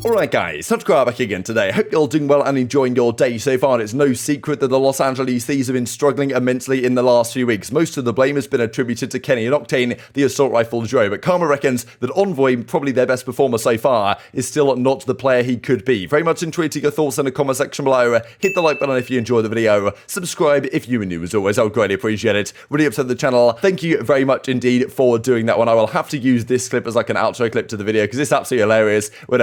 Alright guys, TacticalRab back again today. Hope you're all doing well and enjoying your day so far. It's no secret that the Los Angeles Thieves have been struggling immensely in the last few weeks. Most of the blame has been attributed to Kenny and Octane, the assault rifle duo, but Karma reckons that Envoy, probably their best performer so far, is still not the player he could be. Very much intrigued your thoughts in the comment section below. Hit the like button if you enjoyed the video. Subscribe if you are new as always, I would greatly appreciate it. Really upset the channel. Thank you very much indeed for doing that one. I will have to use this clip as like an outro clip to the video because it's absolutely hilarious when,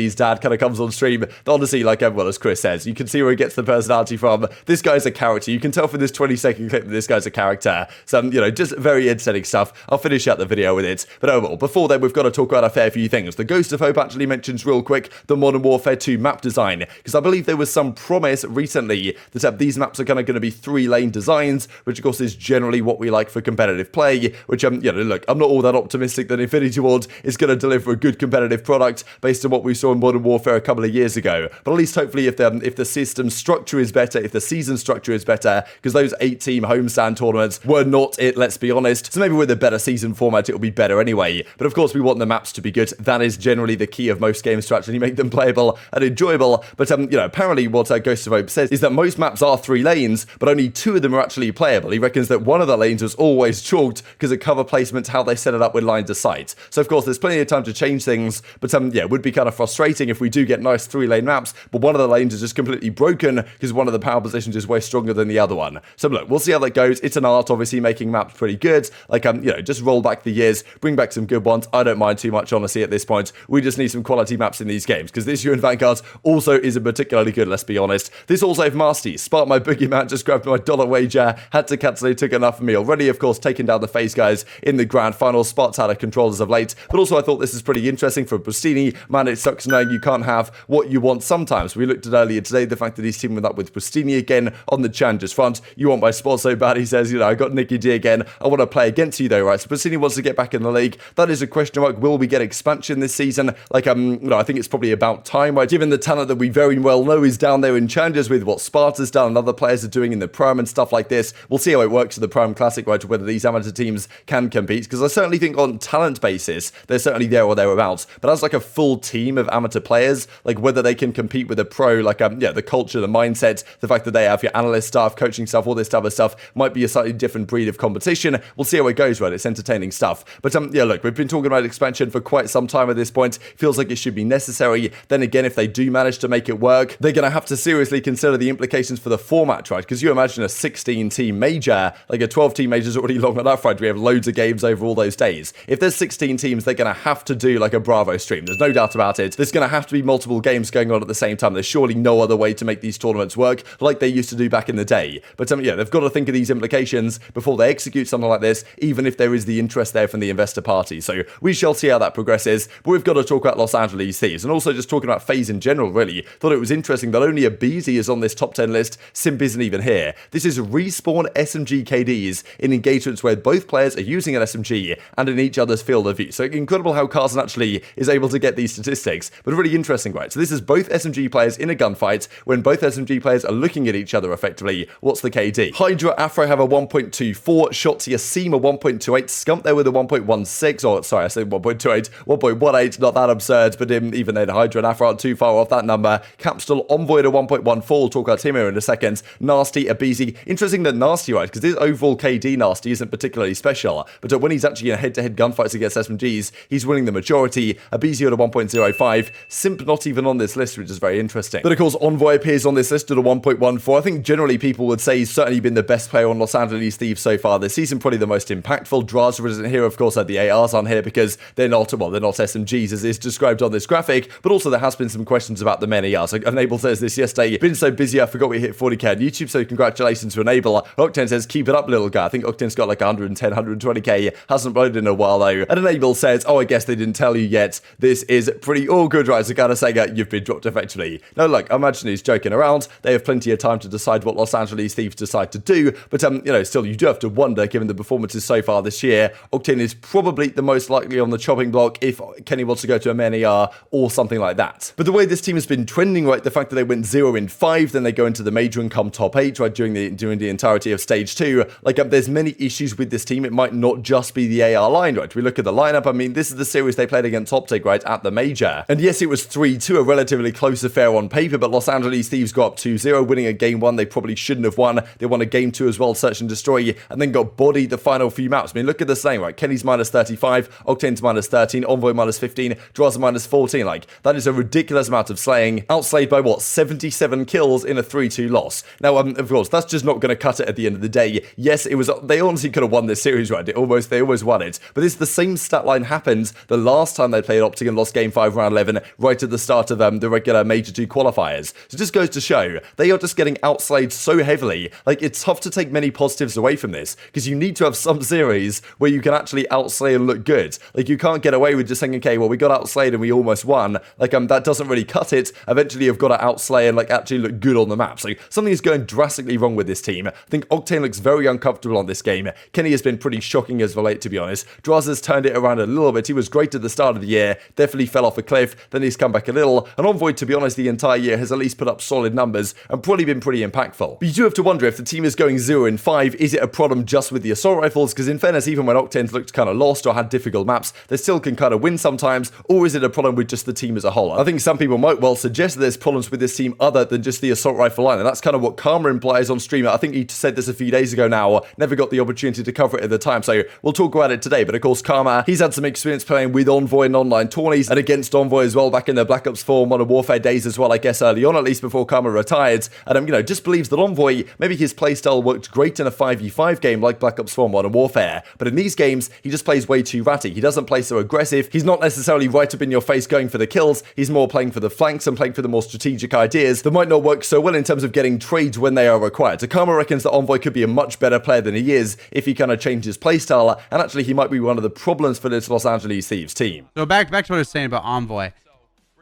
Ziddy's dad kind of comes on stream. Honestly, like everyone, as Chris says, you can see where he gets the personality from. This guy's a character. You can tell from this 20-second clip that this guy's a character. Some, just very entertaining stuff. I'll finish out the video with it. But overall, before then, we've got to talk about a fair few things. The Ghost of Hope actually mentions real quick the Modern Warfare 2 map design, because I believe there was some promise recently that these maps are kind of going to be 3-lane designs, which of course is generally what we like for competitive play, which, look, I'm not all that optimistic that Infinity Ward is going to deliver a good competitive product based on what we saw in Modern Warfare a couple of years ago. But at least hopefully if the system structure is better, if the season structure is better, because those 8-team homestand tournaments were not it, let's be honest. So maybe with a better season format, it'll be better anyway. But of course, we want the maps to be good. That is generally the key of most games, to actually make them playable and enjoyable. But, apparently what Ghost of Hope says is that most maps are 3 lanes, but only 2 of them are actually playable. He reckons that one of the lanes was always chalked because of cover placement, how they set it up with lines of sight. So of course, there's plenty of time to change things, but it would be kind of frustrating if we do get nice 3-lane maps, but one of the lanes is just completely broken because one of the power positions is way stronger than the other one. So look, we'll see how that goes. It's an art, obviously, making maps pretty good. Like, just roll back the years, bring back some good ones. I don't mind too much, honestly, at this point. We just need some quality maps in these games, because this year in Vanguard also isn't particularly good, let's be honest. This also have Masty. Spart, my boogeyman, just grabbed my $1 wager, had to cancel, he took enough of me already, of course, taking down the FaZe guys in the grand final. Spart's out of control as of late, but also I thought this is pretty interesting for Prestinni. Man, it sucks knowing you can't have what you want sometimes. We looked at earlier today the fact that he's teaming up with Prestinni again on the challenges front. You want my spot so bad, he says, I got Nicky D again. I want to play against you though, right? So Prestinni wants to get back in the league. That is a question mark. Will we get expansion this season? Like, I think it's probably about time, right? Given the talent that we very well know is down there in challenges with what Spart has done and other players are doing in the Prime and stuff like this. We'll see how it works in the Prime Classic, right? Whether these amateur teams can compete, because I certainly think on talent basis, they're certainly there or thereabouts. But as like a full team of amateur players, like whether they can compete with a pro, like, the culture, the mindset, the fact that they have your analyst staff, coaching staff, all this type of stuff might be a slightly different breed of competition. We'll see how it goes, right? It's entertaining stuff. But, look, we've been talking about expansion for quite some time at this point. Feels like it should be necessary. Then again, if they do manage to make it work, they're going to have to seriously consider the implications for the format, right? Because you imagine a 16-team major, like a 12-team major is already long enough, right? We have loads of games over all those days. If there's 16 teams, they're going to have to do like a Bravo stream. There's no doubt about it. There's going to have to be multiple games going on at the same time. There's surely no other way to make these tournaments work like they used to do back in the day. But they've got to think of these implications before they execute something like this, even if there is the interest there from the investor party. So we shall see how that progresses. But we've got to talk about Los Angeles Thieves, and also just talking about FaZe in general, really. Thought it was interesting that only aBeZy is on this top 10 list. Simp isn't even here. This is respawn SMG KDs in engagements where both players are using an SMG and in each other's field of view. So incredible how Carson actually is able to get these statistics, but really interesting, right? So this is both SMG players in a gunfight. When both SMG players are looking at each other effectively, what's the KD? Hydra Afro have a 1.24, Shots Asim a 1.28, Scump there with a 1.16, or sorry, I said 1.28, 1.18, not that absurd, but even then Hydra and Afro aren't too far off that number. Capsule Envoy at a 1.14, we'll talk about him here in a second. Nasty, aBeZy. Interesting that Nasty, right, because this overall KD Nasty isn't particularly special, but when he's actually in head-to-head gunfights against SMGs, he's winning the majority. aBeZy at a 1.05, Simp not even on this list, which is very interesting. But of course, Envoy appears on this list at a 1.14. I think generally people would say he's certainly been the best player on Los Angeles Thieves so far this season, probably the most impactful. Drazah isn't here, of course, the ARs aren't here because they're not SMGs as is described on this graphic, but also there has been some questions about the men ARs. Like, Enable says this yesterday, been so busy I forgot we hit 40k on YouTube, so congratulations to Enable. Octane says, keep it up, little guy. I think Octane's got like 110, 120k, hasn't uploaded in a while though. And Enable says, oh, I guess they didn't tell you yet. This is pretty all good, right? So kind of saying you've been dropped effectively. No, look, I imagine he's joking around. They have plenty of time to decide what Los Angeles Thieves decide to do, but still you do have to wonder, given the performances so far this year, Octane is probably the most likely on the chopping block if Kenny wants to go to a main AR or something like that. But the way this team has been trending, right, the fact that they went 0-5, then they go into the major and come top 8, right, during the entirety of stage 2, like there's many issues with this team. It might not just be the AR line, right? We look at the lineup, I mean, this is the series they played against Optic, right, at the major. And And yes, it was 3-2, a relatively close affair on paper, but Los Angeles Thieves got up 2-0, winning a game 1 they probably shouldn't have won. They won a game 2 as well, search and destroy, and then got bodied the final few maps. I mean, look at the same, right? Kenny's minus 35, Octane's minus 13, Envoy minus 15, Drazah minus 14. Like, that is a ridiculous amount of slaying. Outslayed by what? 77 kills in a 3-2 loss. Now, of course, that's just not going to cut it at the end of the day. Yes, it was. They honestly could have won this series, right? They almost won it. But it's the same stat line happened the last time they played Optic and lost game 5 round 11 right at the start of the regular Major 2 qualifiers. So it just goes to show they are just getting outslayed so heavily. Like, it's tough to take many positives away from this because you need to have some series where you can actually outslay and look good. Like, you can't get away with just saying, okay, well, we got outsslayed and we almost won. Like, that doesn't really cut it. Eventually, you've got to outslay and, like, actually look good on the map. So something is going drastically wrong with this team. I think Octane looks very uncomfortable on this game. Kenny has been pretty shocking as of late, to be honest. Drazah's turned it around a little bit. He was great at the start of the year, definitely fell off a cliff, then he's come back a little. And Envoy, to be honest, the entire year has at least put up solid numbers and probably been pretty impactful. But you do have to wonder if the team is going 0-5, is it a problem just with the assault rifles? Because in fairness, even when Octane's looked kind of lost or had difficult maps, they still can kind of win sometimes. Or is it a problem with just the team as a whole? I think some people might well suggest that there's problems with this team other than just the assault rifle line. And that's kind of what Karma implies on stream. I think he said this a few days ago now, never got the opportunity to cover it at the time. So we'll talk about it today. But of course, Karma, he's had some experience playing with Envoy in online tourneys and against Envoy as well back in the Black Ops 4 Modern Warfare days as well, I guess early on, at least before Karma retired. And just believes that Envoy, maybe his playstyle worked great in a 5v5 game like Black Ops 4 Modern Warfare. But in these games, he just plays way too ratty. He doesn't play so aggressive. He's not necessarily right up in your face going for the kills. He's more playing for the flanks and playing for the more strategic ideas that might not work so well in terms of getting trades when they are required. So Karma reckons that Envoy could be a much better player than he is if he kind of changes playstyle, and actually he might be one of the problems for this Los Angeles Thieves team. So back to what I was saying about Envoy.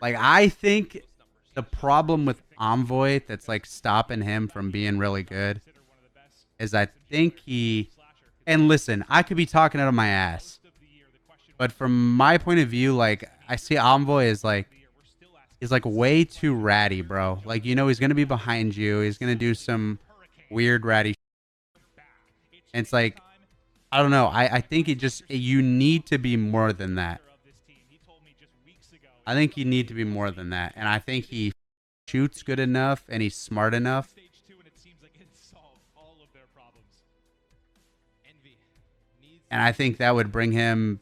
Like, I think the problem with Envoy that's like stopping him from being really good is I think and listen, I could be talking out of my ass, but from my point of view, like, I see Envoy as like, he's like way too ratty, bro. Like, he's going to be behind you. He's going to do some weird ratty shit. And it's like, I don't know. I think you need to be more than that. I think you need to be more than that. And I think he shoots good enough and he's smart enough. And I think that would bring him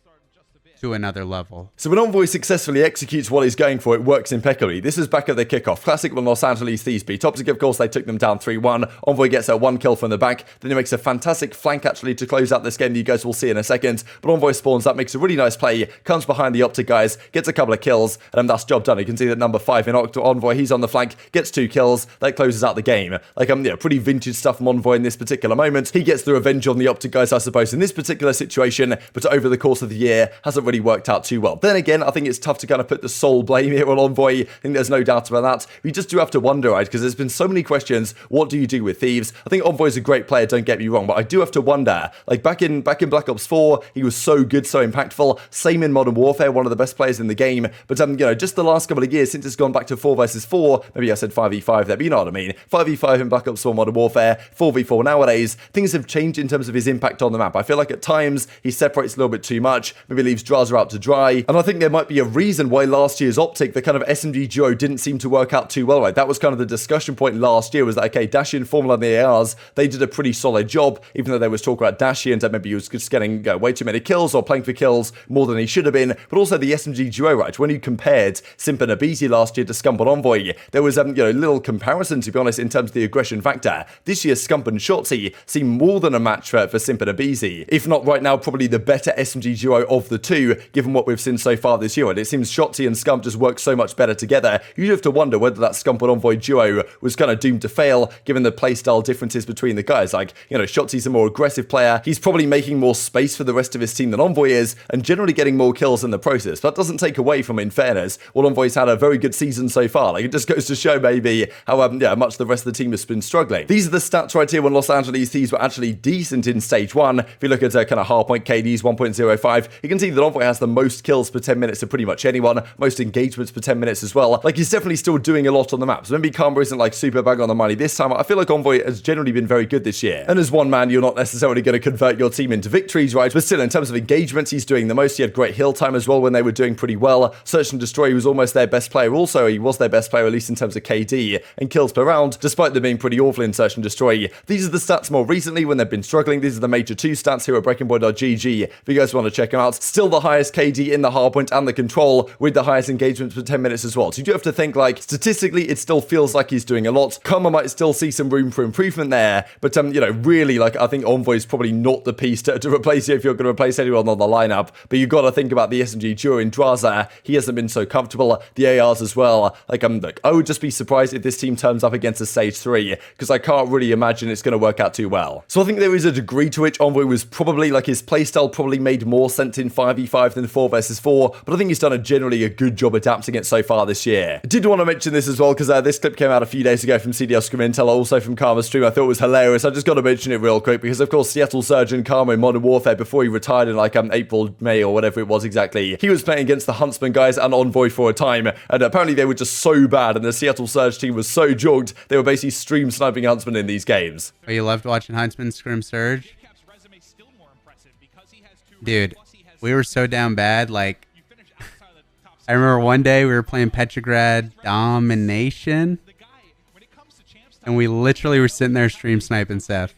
to another level. So when Envoy successfully executes what he's going for, it works impeccably. This is back at the kickoff. Classic when Los Angeles Thieves beat Optic, of course, they took them down 3-1. Envoy gets a 1 kill from the back. Then he makes a fantastic flank, actually, to close out this game that you guys will see in a second. But Envoy spawns up, makes a really nice play, comes behind the Optic guys, gets a couple of kills, and that's job done. You can see that number 5 in Envoy, he's on the flank, gets 2 kills. That closes out the game. Like, pretty vintage stuff from Envoy in this particular moment. He gets the revenge on the Optic guys, I suppose, in this particular situation, but over the course of the year, hasn't really worked out too well. Then again, I think it's tough to kind of put the sole blame here on Envoy. I think there's no doubt about that. We just do have to wonder, right? Because there's been so many questions. What do you do with Thieves? I think Envoy's a great player, don't get me wrong, but I do have to wonder. Like, back in Black Ops 4, he was so good, so impactful. Same in Modern Warfare, one of the best players in the game. But, just the last couple of years, since it's gone back to 4 versus 4, maybe I said 5v5 there, but you know what I mean. 5v5 in Black Ops 4 Modern Warfare, 4v4 nowadays. Things have changed in terms of his impact on the map. I feel like at times, he separates a little bit too much, maybe leaves Drazah out to dry. And I think there might be a reason why last year's Optic, the kind of SMG duo didn't seem to work out too well, right? That was kind of the discussion point last year, was that, okay, Dashy and Formula and the ARs, they did a pretty solid job, even though there was talk about Dashy and maybe he was just getting way too many kills or playing for kills more than he should have been. But also the SMG duo, right? When you compared Simp and aBeZy last year to Scump and Envoy, there was little comparison, to be honest, in terms of the aggression factor. This year, Scump and Shotzzy seem more than a match for Simp and aBeZy. If not right now, probably the better SMG duo of the two, given what we've seen so far this year. And it seems Shotzzy and Scump just work so much better together. You'd have to wonder whether that Scump and Envoy duo was kind of doomed to fail, given the playstyle differences between the guys. Like, Shotzi's a more aggressive player. He's probably making more space for the rest of his team than Envoy is, and generally getting more kills in the process. But that doesn't take away from, in fairness, well, Envoy's had a very good season so far. Like, it just goes to show maybe how much the rest of the team has been struggling. These are the stats right here when Los Angeles Thieves were actually decent in stage 1. If you look at kind of hardpoint KDs 1.05, you can see that Envoy has the most kills per 10 minutes of pretty much anyone, most engagements per 10 minutes as well. Like, he's definitely still doing a lot on the maps. Maybe Karma isn't like super bang on the money this time. I feel like Envoy has generally been very good this year. And as one man, you're not necessarily going to convert your team into victories, right? But still, in terms of engagements, he's doing the most. He had great hill time as well when they were doing pretty well. Search and Destroy was almost their best player. Also, he was their best player, at least in terms of KD and kills per round, despite them being pretty awful in Search and Destroy. These are the stats more recently when they've been struggling. These are the major 2 stats here at breakingboy.gg. If you guys want to check them out, still the highest KD in the hardpoint and the control with the highest engagements per 10 minutes as well. So you do have to think, like, statistically, it still feels like he's doing a lot. Karma might still see some room for improvement there, but you know, really, like, I think Envoy is probably not the piece to replace you if you're going to replace anyone on the lineup. But you've got to think about the SMG duo in Drazah. He hasn't been so comfortable. The ARs as well. Like, look, I would just be surprised if this team turns up against a stage 3, because I can't really imagine it's going to work out too well. So I think there is a degree to which Envoy was probably, like, his playstyle probably made more sense in 5v5 than 4 versus 4, but I think he's done generally a good job adapting it so far this year. I did want to mention this as well, because this clip came out a few days ago from CDL Scrim Intel, also from Karma's stream. I thought it was hilarious. I just got to mention it real quick, because of course Seattle Surge and Karma in Modern Warfare, before he retired in like April, May, or whatever it was exactly, he was playing against the Huntsman guys and Envoy for a time, and apparently they were just so bad, and the Seattle Surge team was so jogged, they were basically stream sniping Huntsman in these games. Oh, you loved watching Huntsman scrim Surge? Dude, we were so down bad, like, I remember one day we were playing Petrograd Domination, and we literally were sitting there stream sniping Seth.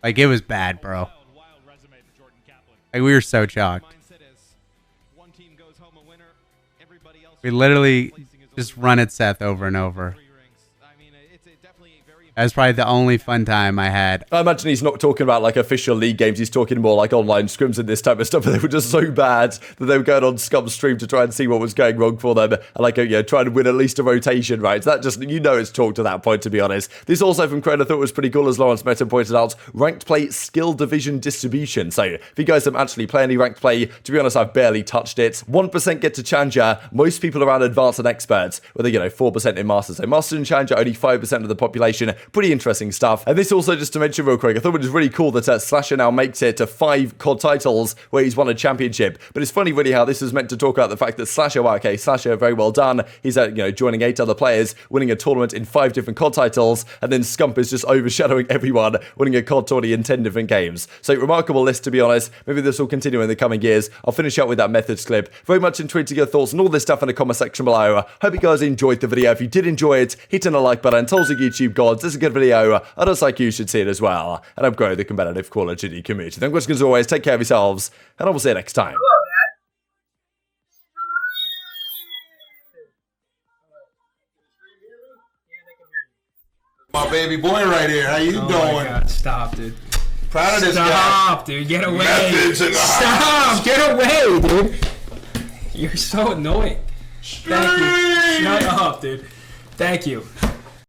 Like, it was bad, bro. Like, we were so shocked. We literally just run at Seth over and over. That was probably the only fun time I had. I imagine he's not talking about like official league games. He's talking more like online scrims and this type of stuff. But they were just so bad that they were going on Scum's stream to try and see what was going wrong for them. And like, trying to win at least a rotation, right? So that just, it's talk to that point, to be honest. This also from Cred, I thought was pretty cool, as Lawrence Meta pointed out. Ranked play skill division distribution. So if you guys don't actually play any ranked play, to be honest, I've barely touched it. 1% get to Challenger. Most people around Advanced and Experts, with 4% in Masters. So Masters and Challenger, only 5% of the population. Pretty interesting stuff. And this also, just to mention real quick, I thought it was really cool that Slasher now makes it to 5 COD titles where he's won a championship. But it's funny really how this is meant to talk about the fact that Slasher, well, okay, Slasher, very well done. He's joining 8 other players, winning a tournament in 5 different COD titles, and then Scump is just overshadowing everyone, winning a COD tourney in 10 different games. So remarkable list, to be honest. Maybe this will continue in the coming years. I'll finish up with that methods clip. Very much intrigued to get your thoughts on all this stuff in the comment section below. Hope you guys enjoyed the video. If you did enjoy it, hit on the like button. Tell us, YouTube gods, this is a good video. I just like you should see it as well, and help grow the competitive Call of Duty community. Thank you as always, take care of yourselves, and I will see you next time. My baby boy right here, how you doing? Oh my God, stop, dude. Proud of this guy. Stop, dude, get away. Stop, get away, dude. You're so annoying. Thank you. Shut up, dude. Thank you.